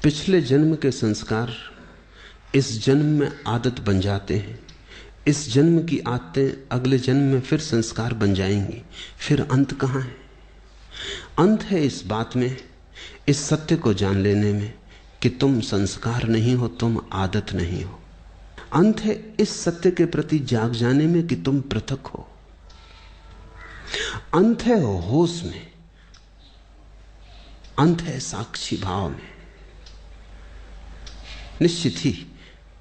पिछले जन्म के संस्कार इस जन्म में आदत बन जाते हैं। इस जन्म की आदतें अगले जन्म में फिर संस्कार बन जाएंगी। फिर अंत कहाँ है? अंत है इस बात में, इस सत्य को जान लेने में कि तुम संस्कार नहीं हो, तुम आदत नहीं हो। अंत है इस सत्य के प्रति जाग जाने में कि तुम पृथक हो। अंत है होश में, अंत है साक्षी भाव में। निश्चित ही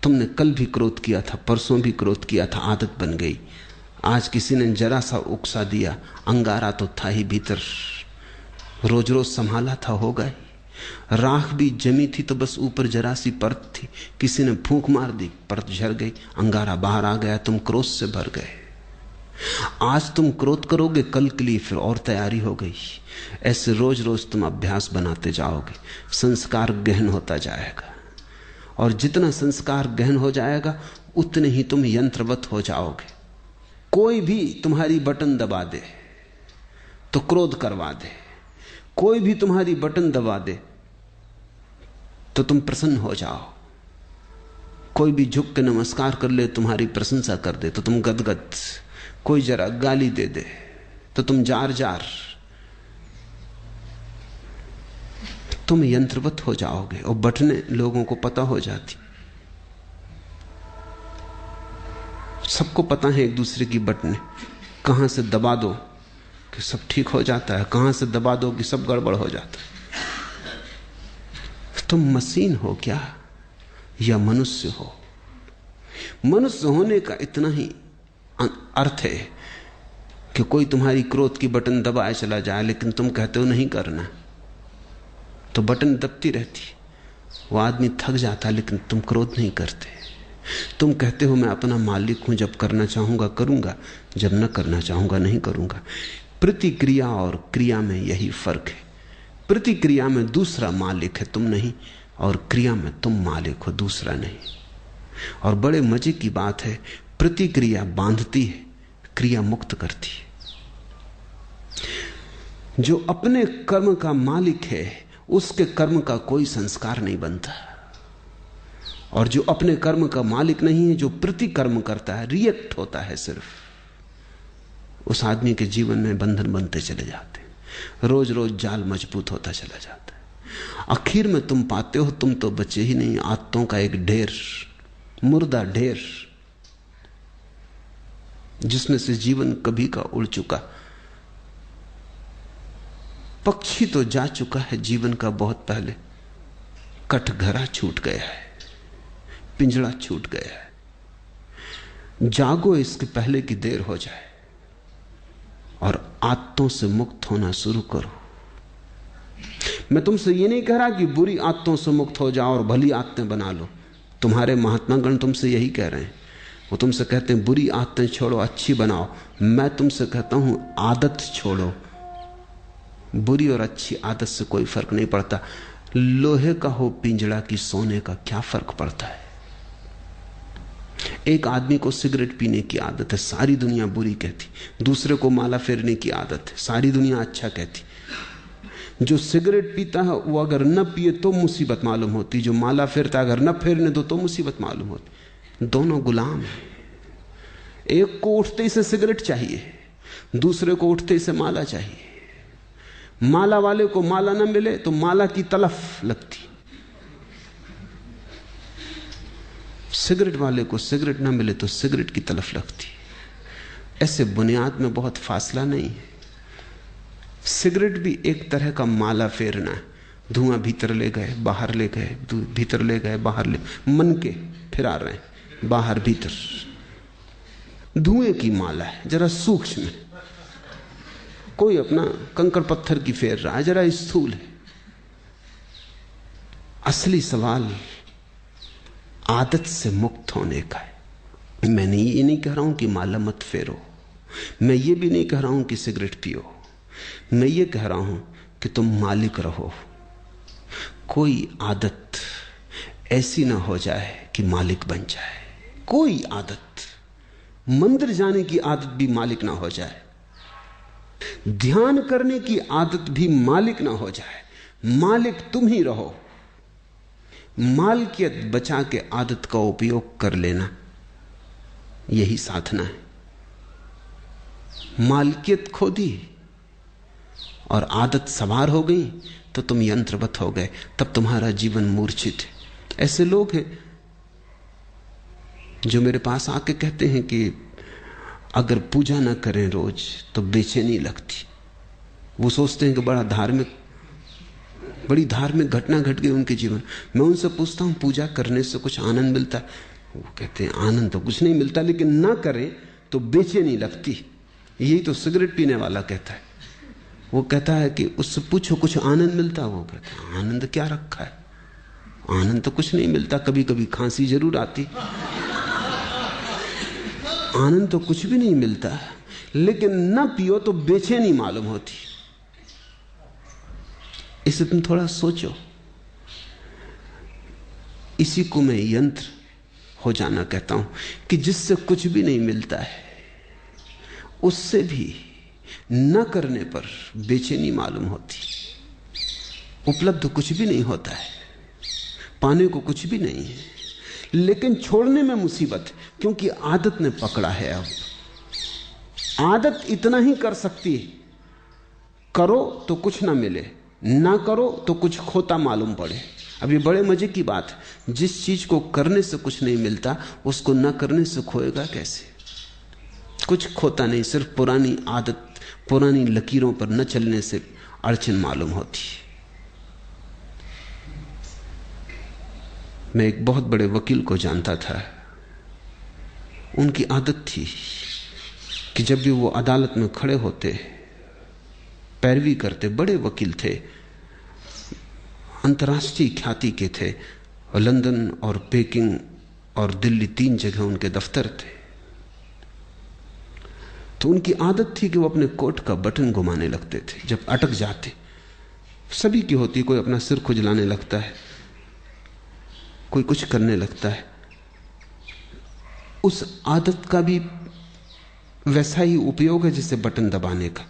तुमने कल भी क्रोध किया था, परसों भी क्रोध किया था, आदत बन गई। आज किसी ने जरा सा उकसा दिया, अंगारा तो था ही भीतर, रोज रोज संभाला था, हो गई। राख भी जमी थी तो बस ऊपर जरा सी परत थी, किसी ने फूंक मार दी, परत झड़ गई, अंगारा बाहर आ गया, तुम क्रोध से भर गए। आज तुम क्रोध करोगे, कल के लिए फिर और तैयारी हो गई। ऐसे रोज रोज तुम अभ्यास बनाते जाओगे, संस्कार गहन होता जाएगा। और जितना संस्कार गहन हो जाएगा उतने ही तुम यंत्रवत हो जाओगे। कोई भी तुम्हारी बटन दबा दे तो क्रोध करवा दे, कोई भी तुम्हारी बटन दबा दे तो तुम प्रसन्न हो जाओ। कोई भी झुक के नमस्कार कर ले, तुम्हारी प्रशंसा कर दे तो तुम गदगद। कोई जरा गाली दे दे तो तुम जार जार। तुम यंत्रवत हो जाओगे और बटने लोगों को पता हो जाती। सबको पता है एक दूसरे की बटने, कहां से दबा दो कि सब ठीक हो जाता है, कहां से दबा दो कि सब गड़बड़ हो जाता है। तुम मशीन हो क्या या मनुष्य हो? मनुष्य होने का इतना ही अर्थ है कि कोई तुम्हारी क्रोध की बटन दबाए चला जाए, लेकिन तुम कहते हो नहीं करना, तो बटन दबती रहती। वो आदमी थक जाता, लेकिन तुम क्रोध नहीं करते। तुम कहते हो मैं अपना मालिक हूं, जब करना चाहूंगा करूंगा, जब न करना चाहूंगा नहीं करूंगा। प्रतिक्रिया और क्रिया में यही फर्क है। प्रतिक्रिया में दूसरा मालिक है, तुम नहीं, और क्रिया में तुम मालिक हो, दूसरा नहीं। और बड़े मजे की बात है, प्रतिक्रिया बांधती है, क्रिया मुक्त करती है। जो अपने कर्म का मालिक है उसके कर्म का कोई संस्कार नहीं बनता, और जो अपने कर्म का मालिक नहीं है, जो प्रतिकर्म करता है, रिएक्ट होता है सिर्फ, उस आदमी के जीवन में बंधन बनते चले जाते हैं। रोज रोज जाल मजबूत होता चला जाता है। आखिर में तुम पाते हो तुम तो बचे ही नहीं, आदतों का एक ढेर, मुर्दा ढेर, जिसमें से जीवन कभी का उड़ चुका। पक्षी तो जा चुका है जीवन का बहुत पहले, कटघरा छूट गया है, पिंजड़ा छूट गया है। जागो इसके पहले कि देर हो जाए, और आदतों से मुक्त होना शुरू करो। मैं तुमसे ये नहीं कह रहा कि बुरी आदतों से मुक्त हो जाओ और भली आदतें बना लो। तुम्हारे महात्मागण तुमसे यही कह रहे हैं। वो तुमसे कहते हैं बुरी आदतें छोड़ो, अच्छी बनाओ। मैं तुमसे कहता हूं आदत छोड़ो। बुरी और अच्छी आदत से कोई फर्क नहीं पड़ता। लोहे का हो पिंजड़ा की सोने का क्या फर्क पड़ता है? एक आदमी को सिगरेट पीने की आदत है, सारी दुनिया बुरी कहती। दूसरे को माला फेरने की आदत है, सारी दुनिया अच्छा कहती। जो सिगरेट पीता है वो अगर न पिए तो मुसीबत मालूम होती, जो माला फेरता अगर न फेरने दो तो मुसीबत मालूम होती। दोनों गुलाम हैं। एक को उठते ही से सिगरेट चाहिए, दूसरे को उठते ही से माला चाहिए। माला वाले को माला न मिले तो माला की तलफ लगती, सिगरेट वाले को सिगरेट न मिले तो सिगरेट की तलफ लगती। ऐसे बुनियाद में बहुत फासला नहीं है। सिगरेट भी एक तरह का माला फेरना है। धुआं भीतर ले गए, बाहर ले गए, भीतर ले गए, बाहर ले, मन के फिरा रहे हैं, बाहर भीतर। धुएं की माला है, जरा सूक्ष्म है। कोई अपना कंकड़ पत्थर की फेर रहा है, जरा स्थूल है। असली सवाल आदत से मुक्त होने का है। मैं ये नहीं कह रहा हूं कि माला मत फेरो, मैं ये भी नहीं कह रहा हूं कि सिगरेट पियो। मैं ये कह रहा हूं कि तुम मालिक रहो। कोई आदत ऐसी ना हो जाए कि मालिक बन जाए। कोई आदत, मंदिर जाने की आदत भी मालिक ना हो जाए, ध्यान करने की आदत भी मालिक ना हो जाए। मालिक तुम ही रहो। मालकियत बचा के आदत का उपयोग कर लेना, यही साधना है। मालकियत खो दी और आदत सवार हो गई तो तुम यंत्रवत हो गए, तब तुम्हारा जीवन मूर्छित है। ऐसे लोग हैं जो मेरे पास आके कहते हैं कि अगर पूजा ना करें रोज तो बेचैनी लगती। वो सोचते हैं कि बड़ी धार्मिक घटना घट गई उनके जीवन। मैं उनसे पूछता हूं पूजा करने से कुछ आनंद मिलता है? वो कहते हैं आनंद तो कुछ नहीं मिलता, लेकिन ना करें तो बेचैनी लगती। यही तो सिगरेट पीने वाला कहता है। वो कहता है कि उससे पूछो कुछ आनंद मिलता? वो कहता है आनंद क्या रखा है, आनंद तो कुछ नहीं मिलता, कभी कभी खांसी जरूर आती, आनंद तो कुछ भी नहीं मिलता। लेकिन ना पियो तो बेचैनी मालूम होती। इसे तुम थोड़ा सोचो। इसी को मैं यंत्र हो जाना कहता हूं कि जिससे कुछ भी नहीं मिलता है, उससे भी न करने पर बेचैनी मालूम होती। उपलब्ध कुछ भी नहीं होता है, पाने को कुछ भी नहीं है, लेकिन छोड़ने में मुसीबत, क्योंकि आदत ने पकड़ा है। अब आदत इतना ही कर सकती है, करो तो कुछ ना मिले, ना करो तो कुछ खोता मालूम पड़े। अब ये बड़े मजे की बात है, जिस चीज को करने से कुछ नहीं मिलता उसको ना करने से खोएगा कैसे? कुछ खोता नहीं, सिर्फ पुरानी आदत, पुरानी लकीरों पर न चलने से अड़चन मालूम होती। मैं एक बहुत बड़े वकील को जानता था। उनकी आदत थी कि जब भी वो अदालत में खड़े होते, पैरवी करते, बड़े वकील थे, अंतर्राष्ट्रीय ख्याति के थे, और लंदन और पेकिंग और दिल्ली 3 जगह उनके दफ्तर थे। तो उनकी आदत थी कि वो अपने कोट का बटन घुमाने लगते थे जब अटक जाते। सभी की होती, कोई अपना सिर खुजलाने लगता है, कोई कुछ करने लगता है। उस आदत का भी वैसा ही उपयोग है जैसे बटन दबाने का।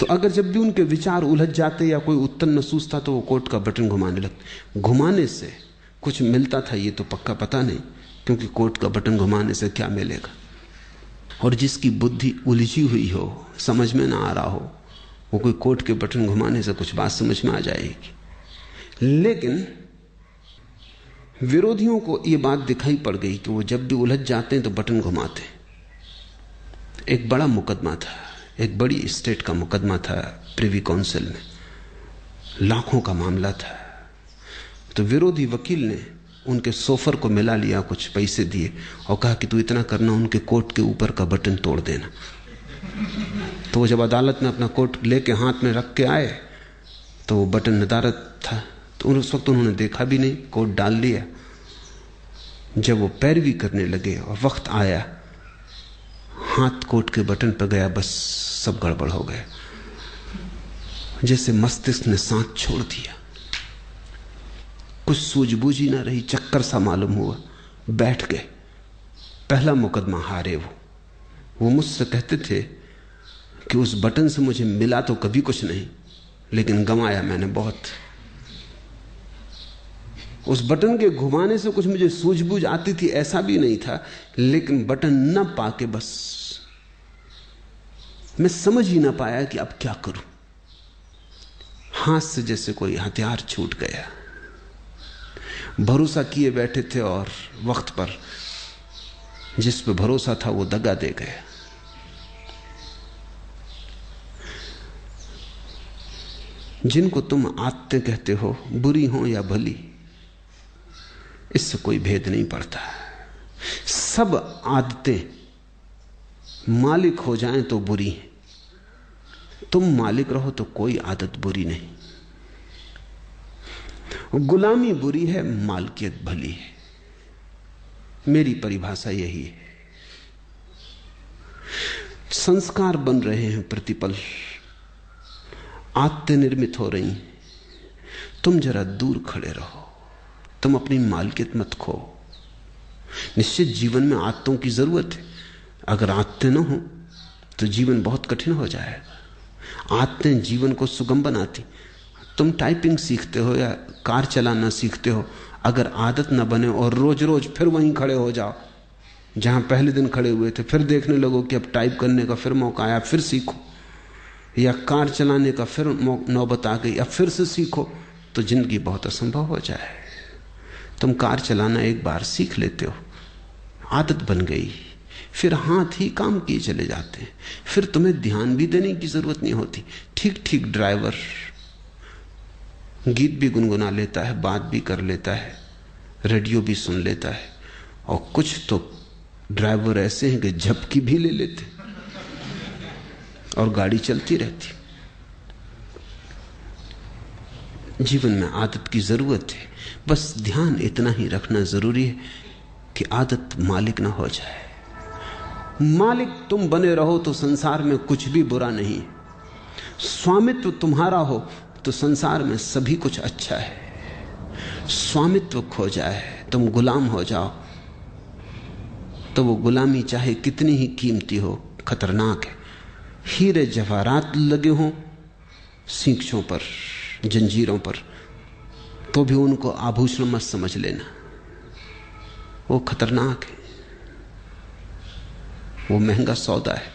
तो अगर जब भी उनके विचार उलझ जाते या कोई उत्तर न सूझता तो वो कोट का बटन घुमाने लगते। घुमाने से कुछ मिलता था ये तो पक्का पता नहीं, क्योंकि कोट का बटन घुमाने से क्या मिलेगा। और जिसकी बुद्धि उलझी हुई हो, समझ में ना आ रहा हो, वो कोई कोट के बटन घुमाने से कुछ बात समझ में आ जाएगी। लेकिन विरोधियों को ये बात दिखाई पड़ गई कि वो जब भी उलझ जाते हैं तो बटन घुमाते। एक बड़ा मुकदमा था, एक बड़ी स्टेट का मुकदमा था प्रिवी काउंसिल में, लाखों का मामला था। तो विरोधी वकील ने उनके सोफर को मिला लिया, कुछ पैसे दिए और कहा कि तू इतना करना, उनके कोट के ऊपर का बटन तोड़ देना। तो वो जब अदालत में अपना कोट लेके हाथ में रख के आए तो वो बटन नदारत था। तो उस वक्त उन्होंने देखा भी नहीं, कोट डाल लिया। जब वो पैरवी करने लगे और वक्त आया, हाथ कोट के बटन पर गया, बस सब गड़बड़ हो गया। जैसे मस्तिष्क ने सांस छोड़ दिया, कुछ सूझबूझ ही ना रही, चक्कर सा मालूम हुआ, बैठ गए। पहला मुकदमा हारे वो मुझसे कहते थे कि उस बटन से मुझे मिला तो कभी कुछ नहीं, लेकिन गंवाया मैंने बहुत। उस बटन के घुमाने से कुछ मुझे सूझबूझ आती थी ऐसा भी नहीं था, लेकिन बटन न पाके बस मैं समझ ही ना पाया कि अब क्या करूं। हाथ से जैसे कोई हथियार छूट गया। भरोसा किए बैठे थे और वक्त पर जिस पे भरोसा था वो दगा दे गया। जिनको तुम आदतें कहते हो, बुरी हो या भली, इससे कोई भेद नहीं पड़ता। सब आदतें मालिक हो जाएं तो बुरी हैं, तुम मालिक रहो तो कोई आदत बुरी नहीं। गुलामी बुरी है, मालकियत भली है। मेरी परिभाषा यही है। संस्कार बन रहे हैं प्रतिपल, आदतें निर्मित हो रही हैं। तुम जरा दूर खड़े रहो, तुम अपनी मालकियत मत खो। निश्चित जीवन में आदतों की जरूरत है। अगर आदतें न हो तो जीवन बहुत कठिन हो जाएगा। आदतें जीवन को सुगम बनाती। तुम टाइपिंग सीखते हो या कार चलाना सीखते हो, अगर आदत ना बने और रोज रोज फिर वहीं खड़े हो जाओ जहां पहले दिन खड़े हुए थे, फिर देखने लगो कि अब टाइप करने का फिर मौका आया, फिर सीखो, या कार चलाने का फिर नौबत आ गई, अब फिर से सीखो, तो जिंदगी बहुत असंभव हो जाए। तुम कार चलाना एक बार सीख लेते हो, आदत बन गई, फिर हाथ ही काम किए चले जाते हैं, फिर तुम्हें ध्यान भी देने की जरूरत नहीं होती। ठीक ठीक ड्राइवर गीत भी गुनगुना लेता है, बात भी कर लेता है, रेडियो भी सुन लेता है, और कुछ तो ड्राइवर ऐसे हैं कि झपकी भी ले लेते और गाड़ी चलती रहती। जीवन में आदत की जरूरत है, बस ध्यान इतना ही रखना जरूरी है कि आदत मालिक ना हो जाए। मालिक तुम बने रहो तो संसार में कुछ भी बुरा नहीं, स्वामित्व तुम्हारा हो तो संसार में सभी कुछ अच्छा है। स्वामित्व खो जाए, तुम गुलाम हो जाओ, तो वो गुलामी चाहे कितनी ही कीमती हो खतरनाक है। हीरे जवाहरात लगे हों सींखों पर, जंजीरों पर, तो भी उनको आभूषण मत समझ लेना, वो खतरनाक है, वो महंगा सौदा है।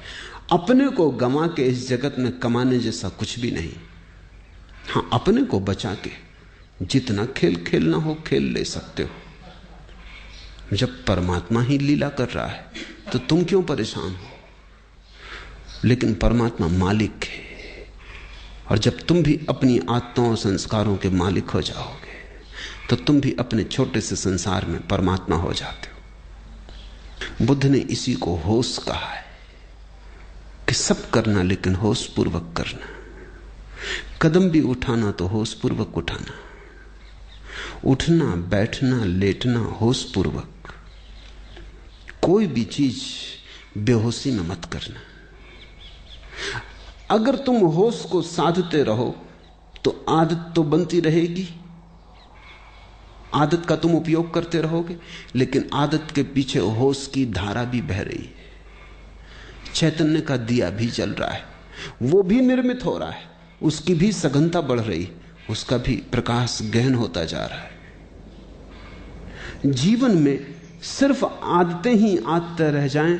अपने को गंवा के इस जगत में कमाने जैसा कुछ भी नहीं। हाँ, अपने को बचा के जितना खेल खेलना हो खेल ले सकते हो। जब परमात्मा ही लीला कर रहा है तो तुम क्यों परेशान हो? लेकिन परमात्मा मालिक है, और जब तुम भी अपनी आत्माओं और संस्कारों के मालिक हो जाओगे तो तुम भी अपने छोटे से संसार में परमात्मा हो जाते हो। बुद्ध ने इसी को होश कहा है कि सब करना लेकिन होश पूर्वक करना। कदम भी उठाना तो होश पूर्वक उठाना, उठना बैठना लेटना होश पूर्वक। कोई भी चीज बेहोशी में मत करना। अगर तुम होश को साधते रहो तो आदत तो बनती रहेगी, आदत का तुम उपयोग करते रहोगे, लेकिन आदत के पीछे होश की धारा भी बह रही है। चैतन्य का दिया भी जल रहा है, वो भी निर्मित हो रहा है, उसकी भी सघनता बढ़ रही, उसका भी प्रकाश गहन होता जा रहा है। जीवन में सिर्फ आदतें ही आदतें रह जाएं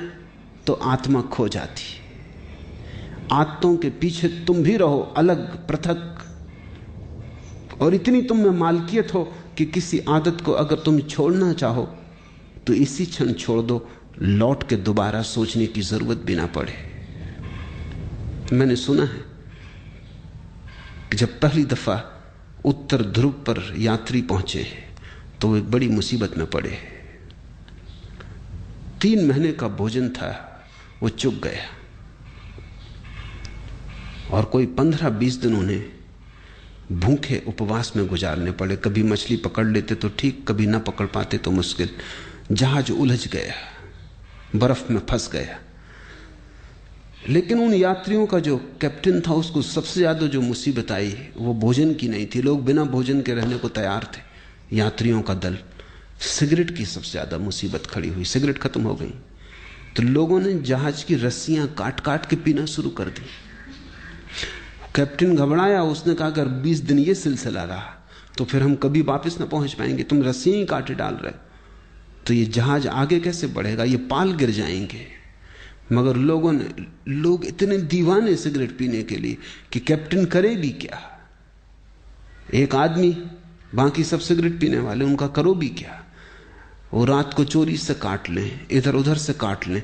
तो आत्मा खो जाती है। आदतों के पीछे तुम भी रहो अलग पृथक, और इतनी तुम में मालकियत हो कि किसी आदत को अगर तुम छोड़ना चाहो तो इसी क्षण छोड़ दो, लौट के दोबारा सोचने की जरूरत भी ना पड़े। मैंने सुना है कि जब पहली दफा उत्तर ध्रुव पर यात्री पहुंचे तो वो एक बड़ी मुसीबत में पड़े। 3 महीने का भोजन था, वो चुक गया, और कोई 15-20 दिन उन्हें भूखे उपवास में गुजारने पड़े। कभी मछली पकड़ लेते तो ठीक, कभी ना पकड़ पाते तो मुश्किल। जहाज उलझ गया, बर्फ में फंस गया। लेकिन उन यात्रियों का जो कैप्टन था, उसको सबसे ज्यादा जो मुसीबत आई वो भोजन की नहीं थी। लोग बिना भोजन के रहने को तैयार थे, यात्रियों का दल। सिगरेट की सबसे ज्यादा मुसीबत खड़ी हुई। सिगरेट खत्म हो गई तो लोगों ने जहाज की रस्सियां काट काट के पीना शुरू कर दी। कैप्टन घबराया, उसने कहा अगर 20 दिन ये सिलसिला रहा तो फिर हम कभी वापस ना पहुंच पाएंगे। तुम रस्सियां ही काटे डाल रहे तो ये जहाज आगे कैसे बढ़ेगा, ये पाल गिर जाएंगे। मगर लोग इतने दीवाने सिगरेट पीने के लिए कि कैप्टन करे भी क्या। एक आदमी, बाकी सब सिगरेट पीने वाले, उनका करो भी क्या। वो रात को चोरी से काट लें, इधर उधर से काट लें।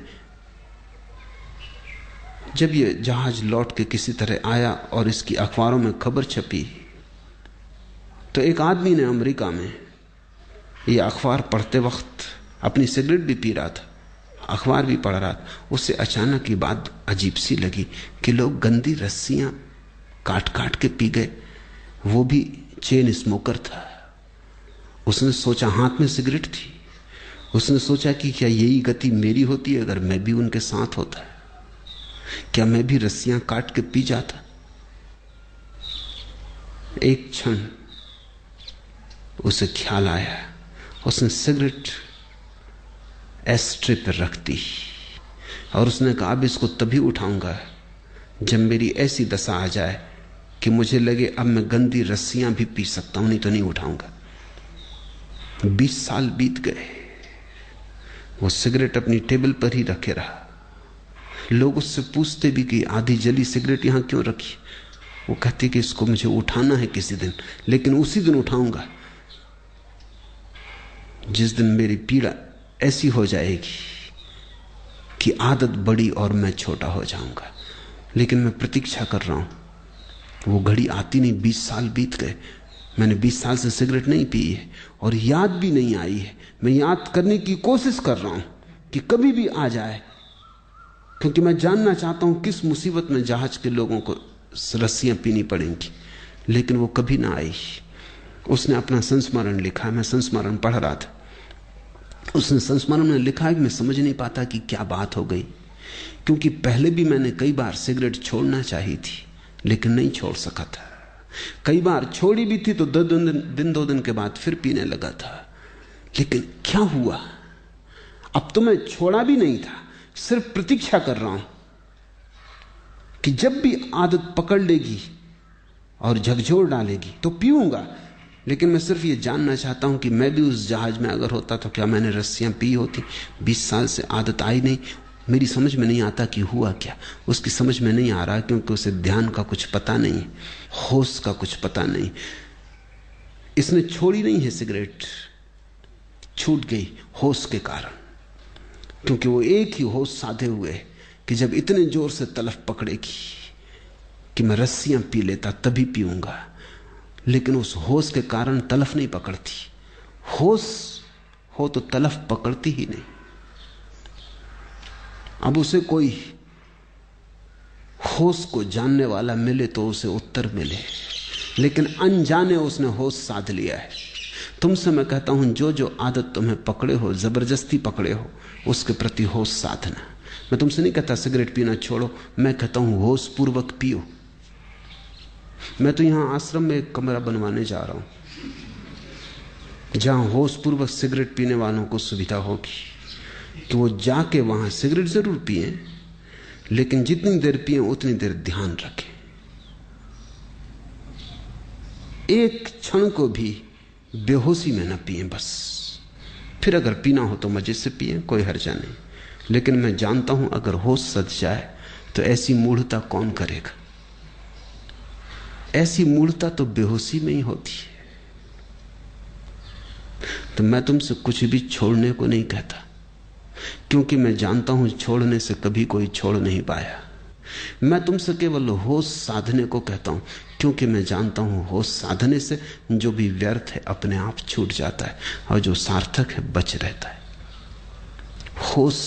जब ये जहाज लौट के किसी तरह आया और इसकी अखबारों में खबर छपी तो एक आदमी ने अमेरिका में ये अखबार पढ़ते वक्त अपनी सिगरेट भी पी रहा था, अखबार भी पढ़ रहा था। उससे अचानक ये बात अजीब सी लगी कि लोग गंदी रस्सियां काट काट के पी गए। वो भी चेन स्मोकर था। उसने सोचा, हाथ में सिगरेट थी, उसने सोचा कि क्या यही गति मेरी होती है अगर मैं भी उनके साथ होता है? क्या मैं भी रस्सियां काट के पी जाता? एक क्षण उसे ख्याल आया, उसने सिगरेट एस्ट्रे पर रख दी और उसने कहा अब इसको तभी उठाऊंगा जब मेरी ऐसी दशा आ जाए कि मुझे लगे अब मैं गंदी रस्सियां भी पी सकता हूं, नहीं तो नहीं उठाऊंगा। 20 साल बीत गए, वो सिगरेट अपनी टेबल पर ही रखे रहा। लोग उससे पूछते भी कि आधी जली सिगरेट यहां क्यों रखी। वो कहती कि इसको मुझे उठाना है किसी दिन, लेकिन उसी दिन उठाऊंगा जिस दिन मेरी पीड़ा ऐसी हो जाएगी कि आदत बड़ी और मैं छोटा हो जाऊंगा। लेकिन मैं प्रतीक्षा कर रहा हूं, वो घड़ी आती नहीं। 20 साल बीत गए, मैंने 20 साल से सिगरेट नहीं पी है और याद भी नहीं आई है। मैं याद करने की कोशिश कर रहा हूं कि कभी भी आ जाए, क्योंकि मैं जानना चाहता हूं किस मुसीबत में जहाज के लोगों को रस्सियां पीनी पड़ेंगी। लेकिन वो कभी ना आई। उसने अपना संस्मरण लिखा, मैं संस्मरण पढ़ रहा था। उसने संस्मरण में लिखा है कि मैं समझ नहीं पाता कि क्या बात हो गई, क्योंकि पहले भी मैंने कई बार सिगरेट छोड़ना चाही थी लेकिन नहीं छोड़ सका था। कई बार छोड़ी भी थी तो 2 दिन के बाद फिर पीने लगा था। लेकिन क्या हुआ? अब तो मैं छोड़ा भी नहीं था, सिर्फ प्रतीक्षा कर रहा हूं कि जब भी आदत पकड़ लेगी और झकझोर डालेगी तो पीऊंगा। लेकिन मैं सिर्फ ये जानना चाहता हूं कि मैं भी उस जहाज में अगर होता तो क्या मैंने रस्सियां पी होती। 20 साल से आदत आई नहीं। मेरी समझ में नहीं आता कि हुआ क्या। उसकी समझ में नहीं आ रहा क्योंकि उसे ध्यान का कुछ पता नहीं, होश का कुछ पता नहीं। इसने छोड़ी नहीं है सिगरेट, छूट गई होश के कारण, क्योंकि वो एक ही होश साधे हुए कि जब इतने जोर से तलफ पकड़ेगी कि मैं रस्सियां पी लेता तभी पीऊंगा। लेकिन उस होश के कारण तलफ नहीं पकड़ती। होश हो तो तलफ पकड़ती ही नहीं। अब उसे कोई होश को जानने वाला मिले तो उसे उत्तर मिले, लेकिन अनजाने उसने होश साध लिया है। तुमसे मैं कहता हूं, जो जो आदत तुम्हें पकड़े हो, जबरदस्ती पकड़े हो, उसके प्रति होश साधना। मैं तुमसे नहीं कहता सिगरेट पीना छोड़ो, मैं कहता हूं होश पूर्वक पियो। मैं तो यहां आश्रम में एक कमरा बनवाने जा रहा हूं जहां होश पूर्वक सिगरेट पीने वालों को सुविधा होगी कि वो जाके वहां सिगरेट जरूर पिए, लेकिन जितनी देर पिए उतनी देर ध्यान रखें। एक क्षण को भी बेहोशी में न पिए बस। फिर अगर पीना हो तो मजे से पिए, कोई हर्जा नहीं। लेकिन मैं जानता हूं अगर होश सज जाए तो ऐसी मूढ़ता कौन करेगा। ऐसी मूढ़ता तो बेहोशी में ही होती है। तो मैं तुमसे कुछ भी छोड़ने को नहीं कहता, क्योंकि मैं जानता हूं छोड़ने से कभी कोई छोड़ नहीं पाया। मैं तुमसे केवल होश साधने को कहता हूं, क्योंकि मैं जानता हूं होश साधने से जो भी व्यर्थ है अपने आप छूट जाता है और जो सार्थक है बच रहता है। होश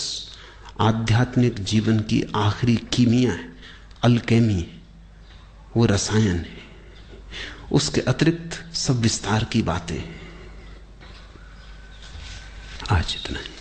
आध्यात्मिक जीवन की आखिरी कीमिया है, अल्केमी है, वो रसायन है। उसके अतिरिक्त सब विस्तार की बातें हैं। आज इतना ही।